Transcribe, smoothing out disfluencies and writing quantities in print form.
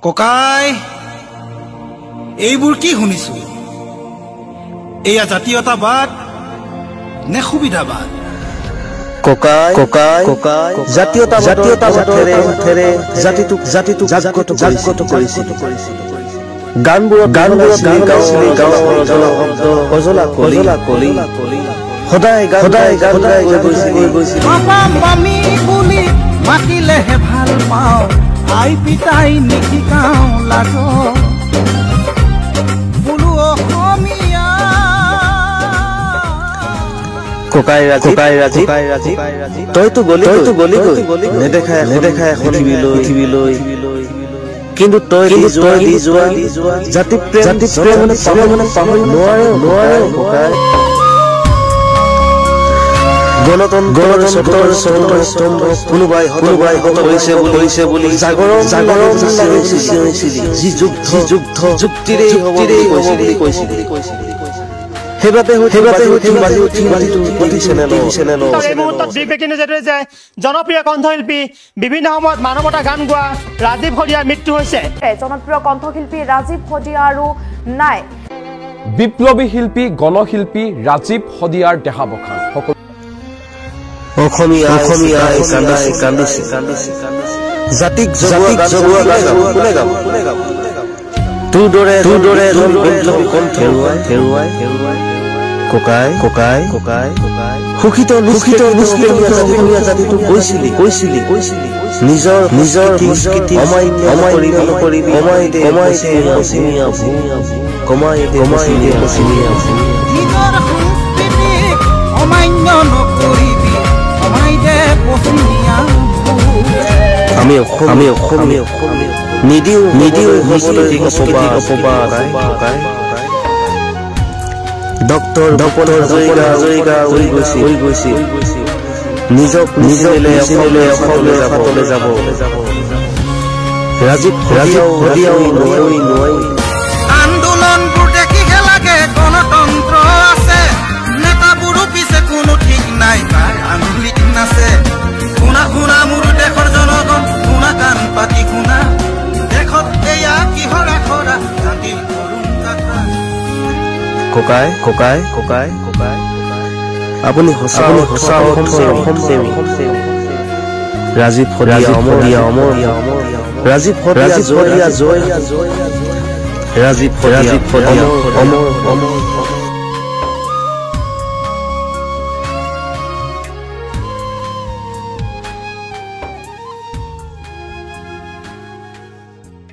ককাই এইবোৰ কি শুনিছো এয়া জাতীয়তাবাদ নে সুবিধাবাদ ককাই ককাই ককাই জাতীয়তাবাদৰে জাতিটোক জাগ্ৰত কৰিছিল গানবোৰত গাইছিল গাঁৱৰ অজলা কলি সদায় গান গাই গৈছিল আমি বুলি মাতিলেহে ভাল পাওঁ আই পিতাই নিশিকাওঁ লাজ বোলো অসমীয়া ককাই ৰাজি তইতো গলি নেদেখাই পৃথিৱীলৈ কিন্তু তই দি যোৱা জাতি প্ৰেম পাহৰি নোৱাৰে ককাই গণতন্ত্ৰৰ কোনোবাই হৈছে বুলি জাগৰণ যি যুদ্ধ যুক্তিৰে হ'ব বুলি কৈছিল সেইবাবে জনপ্ৰিয় কণ্ঠশিল্পী বিভিন্ন সময়ত মানৱতা গান গোৱা ৰাজীৱ শদিয়াৰ মৃত্যু হৈছে জনপ্ৰিয় কণ্ঠশিল্পী ৰাজীৱ শদিয়া আৰু নাই বিপ্লৱী শিল্পী গণশিল্পী ৰাজীৱ শদিয়াৰ দেহাৱসান অসমীয়া কান্দিছে জাতিক জগোৱা কোনে গাব তোৰ দৰে হেৰুৱাই ককাই সুখিত অসমীয়া জাতিটো কৈছিলি নিজৰ সংস্কৃতি কমাই দে আমি অসমীয়া নিদিও ডক্টৰ হাজৰিকা গৈছিল নিজক অসমলৈ যাব ৰাজীৱ শদিয়াও নোৱাৰি আন্দোলনবোৰ দেখিহে লাগে গণতন্ত্ৰ আছে নেতাবোৰো পিছে কোনো ঠিক নাই তাৰ আঙুলিত নাছে শুনা মোৰ দেশৰ জনগণ শুনা কাণ পাতি শুনা দেশত এয়া কিহৰ আখৰা জাতিৰ কৰুণ গাথা ককাই আপুনি সঁচা অসম প্ৰেমী ৰাজীৱ শদিয়া অমৰ ৰাজীৱ শদিয়া জয় ৰাজীৱ শদিয়া অমৰ